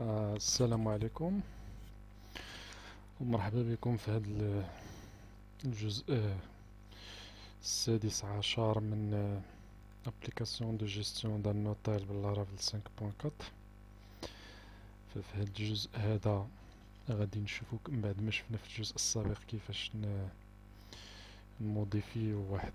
السلام عليكم ومرحبا بكم في هذا الجزء السادس عشر من ابليكاسيون دو جيستيون دان نوتيل باللارافيل 5.4. ففي هذا الجزء هذا غادي نشوفو من بعد ما شفنا في الجزء السابق كيفاش نموديفيو واحد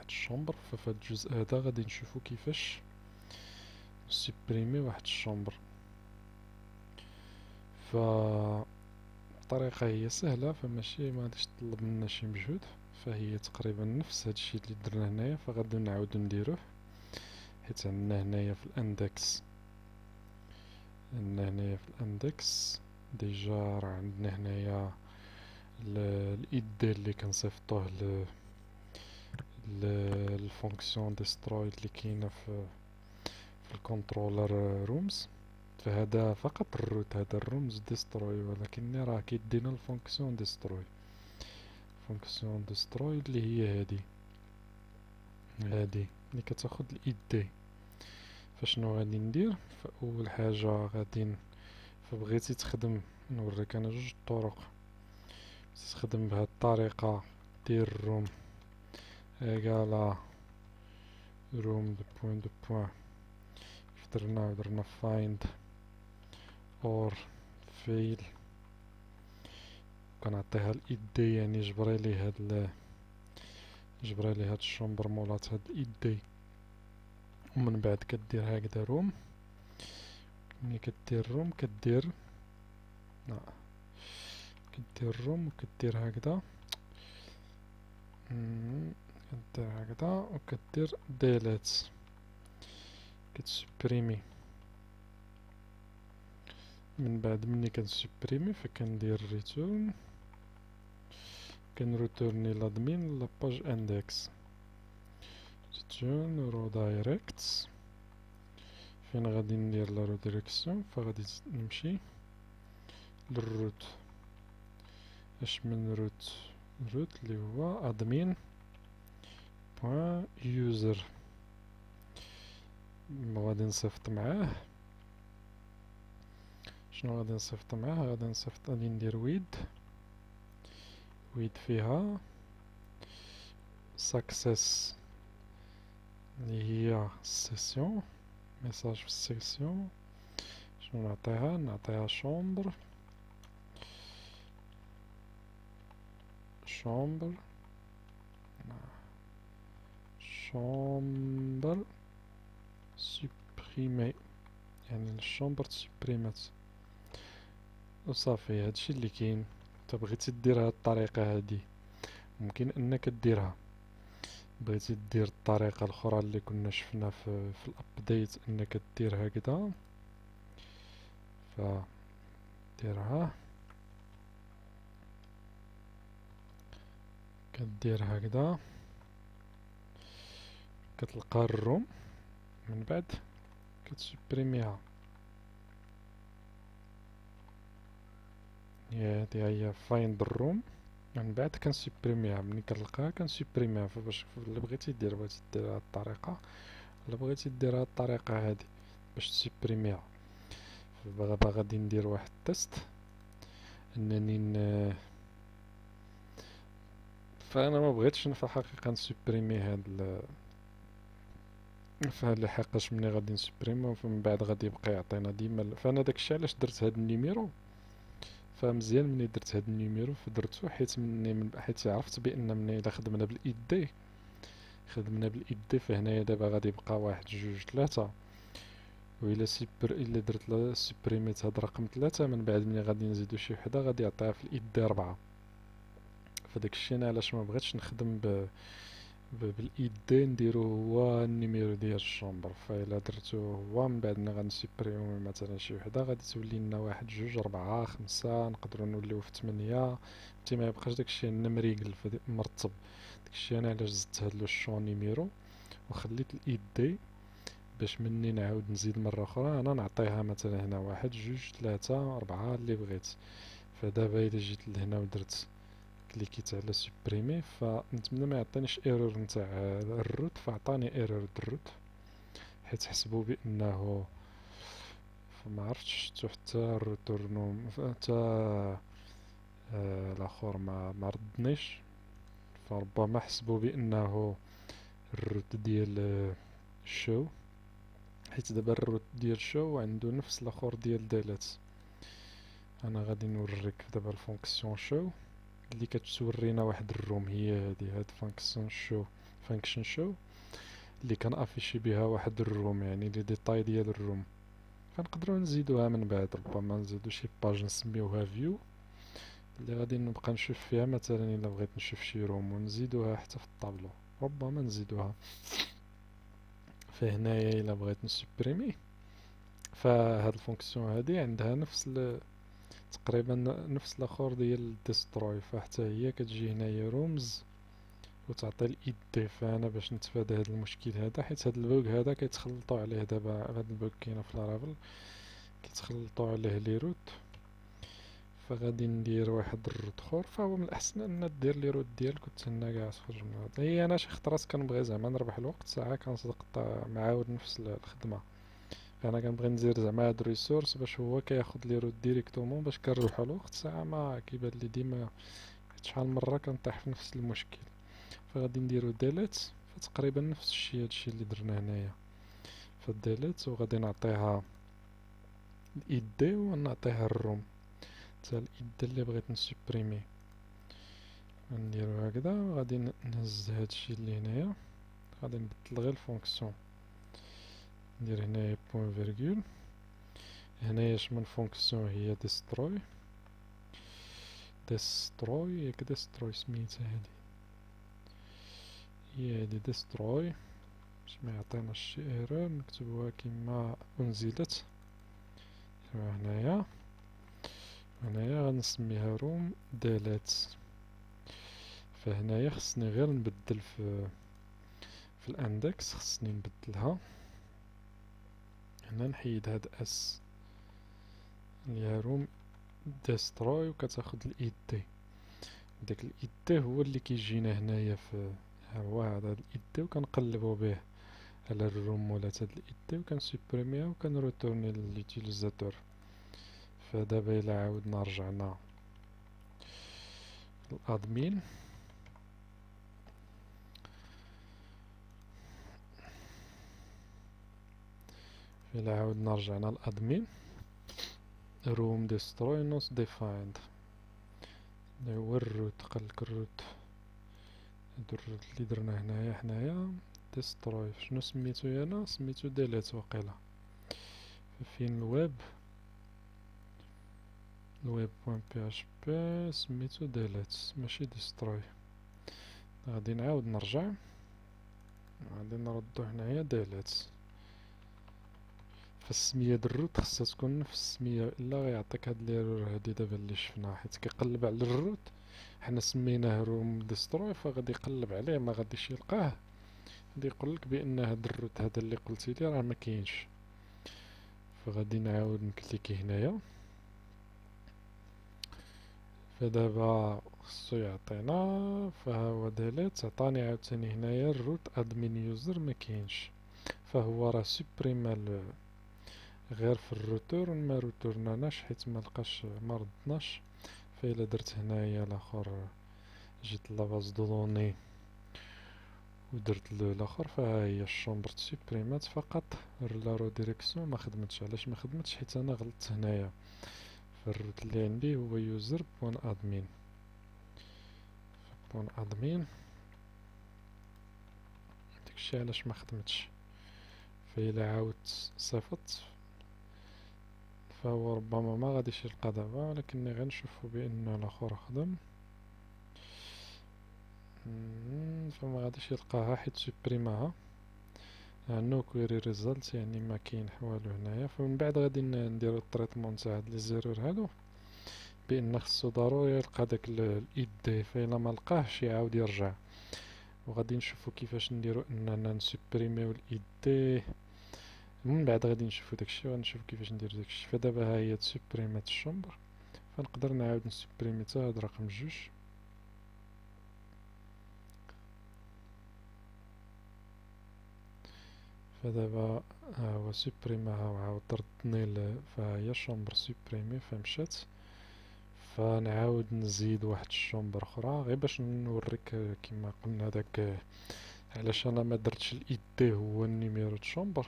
الشومبر. ففي هذا الجزء هذا غادي نشوفو كيفاش نسبريمي واحد الشومبر. الطريقة هي سهلة، فماشي ما غاديش تطلب منا شي مجهود، فهي تقريبا نفس هادشي اللي درنا هنايا، فغادي نعاودو نديروه. حيت عندنا هنايا في الاندكس ديجا راه عندنا هنايا الايدي اللي كنصيفطوه الفونكسيون ديستروي اللي كاينه في الكنترولر رومز. فهذا فقط الروت، هذا الرمز ديستروي، ولكن راه كيدينا الفونكسيون ديستروي. فونكسيون ديستروي اللي هي هادي اللي كتاخد الايدي. فشنو غادي ندير؟ فاول حاجه فبغيتي تخدم، نوريك انا جوج طرق. تخدم بهاد الطريقه، دير روم ايكالا روم دو بوين درنا فايند اور فيل، كنعطيها الايدي، يعني جبريلي هاد الشومبر مولات هاد الايدي. ومن بعد كدير هكذا روم. ملي كدير روم كدير روم وكدير هكذا، كدير هكذا وكدير ديليت، كتسبريمي. من بعد ملي كنسبريمي فكندير ريتورن، كنروتورني لادمين لاباج اندكس ريتورن رو دايركت. فين غادي ندير لا ريديريكسيون؟ فغادي نمشي للروت. اش من روت اللي هو ادمين بوان يوزر، غادي نصيفط معاه. شنو غادي نصيفط معاه؟ غادي ندير ويد فيها ساكسيس اللي هي السيسيون، ميساج في السيسيون. شنو نعطيها شومبر سوبريمي، يعني الشومبر تسبريمات وصافي. هادشي اللي كاين. انت بغيتي دير هاد الطريقة هادي ممكن انك ديرها. بغيتي دير الطريقة الاخرى اللي كنا شفنا في الابديت، انك دير هكذا، فديرها كدير هكذا، كتلقى الروم، من بعد كتسبريميها. هادي هي فايند الروم، من بعد كنسبريميها. ملي كنلقاها كنسبريميها. فباش اللي بغيتي دير هاد الطريقة، ولا بغيتي دير هاد الطريقة هادي باش تسبريميها. فدابا غادي ندير واحد التست انني فانا ما بغيتش في الحقيقة نسبريمي فهاد حقاش ملي غادي نسبريمو فمن بعد غادي يبقى يعطينا ديما. فانا داكشي علاش درت هاد النيميرو. فمزيان ملي درت هاد النيميرو فدرتو حيت عرفت بان ملي الا خدمنا بالايدي فهنايا دابا غادي يبقى واحد جوج ثلاثة، وإلا إلا درت سبريميت هاد رقم ثلاثة، من بعد ملي غادي نزيدو شي وحدة غادي يعطيها في الايدي ربعة. فداكشي انا علاش ما بغيتش نخدم بالايدي، نديرو هو النيميرو ديال الشومبر. فإلا درتو هو من بعد ملي غنسبريمو مثلا شي وحدة غادي تولي لنا واحد جوج ربعة خمسة، نقدرو نوليو في 8. فهمتي؟ ما يبقاش داكشي مريقل مرتب. داكشي انا علاش زدت هادو الشون نيميرو وخليت الايدي، باش مني نعاود نزيد مرة أخرى أنا نعطيها مثلا هنا واحد جوج ثلاثة أربعة اللي بغيت. فدابا إلا جيت لهنا ودرت كليكيت على سوبريمي فنتمنى ما يعطينيش ايرور نتاع الروت، فعطاني ايرور الروت حيت حسبوا بأنه فما عرفتش شفتو حتى الروتورنوم حتى الاخر ما ردنيش، فربما حسبوا بانه الروت ديال الشو، حيت دابا الروت ديال شو عنده نفس الاخر ديال ديليت. انا غادي نوريك دابا الفونكسيون شو اللي كتورينا واحد الروم، هي هاد فانكشن شو، فانكشن شو اللي كنافيشي بها واحد الروم، يعني لي ديتاي ديال الروم. فنقدروا نزيدوها من بعد، ربما نزيدو شي باج نسميوها فيو اللي غادي نبقى نشوف فيها مثلا الا بغيت نشوف شي روم، ونزيدوها حتى في الطابلو، ربما نزيدوها. فهنايا الا بغيت نسوبريمي، فهاد الفونكسيون هادي عندها نفس تقريبا نفس الاخر ديال ديستروي، فحتى هي كتجي هنايا رومز وتعطي الاي دي. فانا باش نتفادى هاد المشكل هذا، حيت هاد البوك هذا كيتخلطوا عليه دابا، هاد البوك كاينه في لارافيل كيتخلطوا عليه لي روت، فغادي ندير واحد الروت اخر. فهو من الاحسن ان دير لي روت ديالك وتسنى كاع تخرج من هذا. هي انا شي خطرات كنبغي زعما نربح الوقت، ساعه كنصدق معاود نفس الخدمه، انا كنبغي ندير زعما هاد الريسورس باش هو كياخد لي روت ديريكتومون باش كنربحو الوقت، ساعه ما كيبان لي ديما شحال مره كنطيح في نفس المشكل. فغادي نديرو ديليت، فتقريبا نفس الشيء هادشي اللي درنا هنايا فالديليت، وغادي نعطيها الاي دي ونعطيها الروم تاع الاي دي اللي بغيت نسوبريمي. غنديرو هكذا، وغادي نهز هادشي اللي هنايا، غادي نبدل غير الفونكسيون، ندير هنايا بوين فيرغول. هنايا شمن فونكسيون هي ديستروي، ياك ديستروي سميتها هادي، هي هادي ديستروي، باش ما يعطيناش شي ايرور نكتبوها كيما انزلت. هنايا غنسميها روم ديليت. فهنايا خصني غير نبدل في الاندكس، خصني نبدلها هنا، نحيد هاد اس اللي هي روم ديستروي وكتاخد الاي دي. داك الاي دي هو اللي كيجينا هنايا في، هو هذا الاي دي، وكنقلبو به على الروم ولات هاد الاي دي وكنسوبريميها وكنروتورني لليوتيليزاتور. فدابا الى عاودنا رجعنا الادمين، الى عاودنا رجعنا الادمين، روم ديستروي نوت ديفايند، هو الروت، قالك الروت، هادو الروت اللي درنا حنايا ديستروي. شنو سميتو انا؟ سميتو ديليت واقيلا. فين الويب بوين بي اش بي سميتو ديليت ماشي ديستروي. غادي نعاود نرجع، غادي نردو هنايا ديليت. فالسمية د الروت خاصها تكون نفس السمية، الا غيعطيك هاد ليرور هادي دابا اللي شفناها، حيت كيقلب على الروت حنا سميناه روم ديستروي، فغادي يقلب عليه ما غاديش يلقاه، غادي يقولك بان هاد الروت هذا اللي قلتي لي راه ما كاينش. فغادي نعاود نكليكي هنايا، فدابا خصو يعطينا، فهو ديليت عطاني عاوتاني هنايا الروت ادمين يوزر ما كاينش، فهو راه سوبريما غير في الروتور ما روتورناناش حيت ما لقاش ما ردناش. فإلا درت هنايا الاخر، جيت لاباز دو دوني ودرت الاخر، فها هي الشومبر سوبريمات فقط، لا رو ديريكسيون ما خدمتش. علاش ما خدمتش؟ حيت انا غلطت هنايا، فالروت اللي عندي هو يوزر بوان ادمين، بوان ادمين داكشي علاش ما خدمتش. فإلا عاودت صيفط فهو ربما ما غاديش يلقى دابا، ولكني غنشوفو بان الاخر خدم. فما غاديش يلقاها حيت سوبريماها، نو كويري ريزلت يعني ما كاين والو هنايا. فمن بعد غادي نديرو التريتمون تاع هاد لي زيرور هادو، بان خصو ضروري يلقى داك الاي دي، فإلا ما لقاهش يعاود يرجع. وغادي نشوفو كيفاش نديرو اننا نسوبريميو الاي دي، من بعد غادي نشوفو داكشي وغنشوف كيفاش ندير داكشي. فدابا ها هي تسوبريمات الشومبر، فنقدر نعاود نسوبريمي تا هاد رقم جوج. فدابا ها هو سوبريماها وعاود ردني فهي الشومبر سوبريمي فمشات. فنعاود نزيد واحد الشومبر اخرى غير باش نوريك كما قلنا داك علاش انا ما درتش الايدي هو النيميرو د شومبر،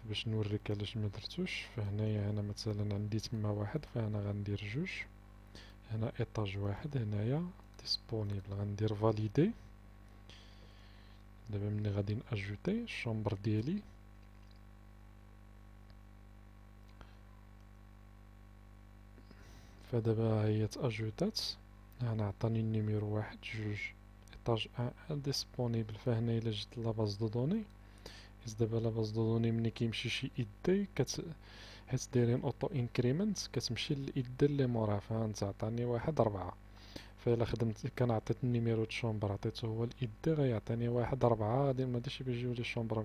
باش نوريك علاش ما درتوش. فهنايا انا مثلا عندي تما واحد، فانا غندير جوج. هنا ايطاج واحد، هنايا ديسپونيبل غندير فاليدي. دابا ملي غادي ناجوتي الشومبر ديالي، فدابا هي تاجوتات. انا عطاني النيميرو واحد جوج ايطاج ان ديسپونيبل. فهنا الا جيت لاباز دو دوني، حيت دابا لاباز دو دوني ملي كيمشي شي ايدي حيت دايرين اوتو انكريمنت كتمشي للايدي اللي موراه. فهانت عطاني واحد 4. فإلا خدمت كان عطيت النيميرو د شومبر عطيتو هو الإيدي غيعطيني واحد 4. غادي مغاديش يجيولي الشومبر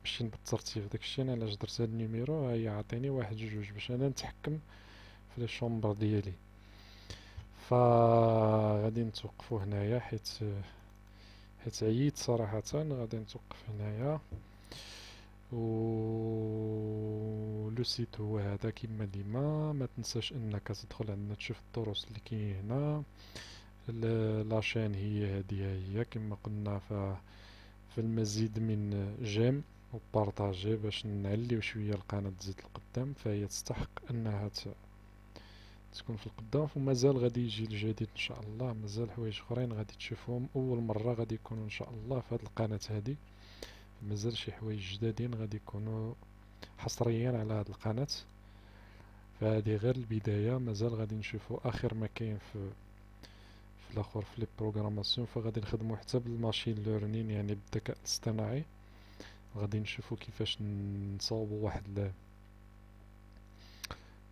ماشيين بالترتيب. داكشي أنا علاش درت هاد النيميرو. هيا عطيني واحد جوج باش أنا نتحكم في لي شومبر ديالي. فغادي نتوقفو هنايا حيت عييت صراحة. غادي نتوقف هنايا و لو سيت هو هذا كيما ديما. ما تنساش انك تدخل عندنا تشوف الدروس اللي كاين هنا. لاشين هي هذه هي كما قلنا. في المزيد من جيم وبارطاجي باش نعليو شويه القناه تزيد القدام. فهي تستحق انها تكون في القدام. ومازال غادي يجي الجديد ان شاء الله. مازال حوايج اخرين غادي تشوفهم اول مره غادي يكونوا ان شاء الله في هذه القناه هذه. مازال شي حوايج جدادين غادي يكونوا حصريا على هذه القناه. فهذه غير البدايه. مازال غادي نشوفوا اخر ما كاين في الاخر في لي بروغراماسيون. فغادي نخدموا حتى بالماشين ليرنين يعني بالذكاء الاصطناعي. غادي نشوفوا كيفاش نصاوبوا واحد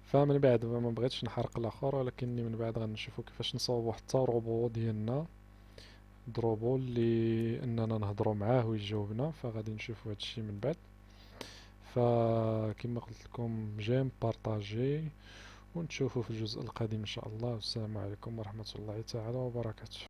فمن بعد ما بغيتش نحرق الاخر، ولكن من بعد غنشوفوا كيفاش نصاوبوا حتى روبو ديالنا دروبو اللي اننا نهضروا معاه ويجاوبنا. فغادي نشوفوا هادشي من بعد. فكما قلت لكم جيم بارطاجي ونشوفوا في الجزء القادم ان شاء الله. والسلام عليكم ورحمة الله تعالى وبركاته.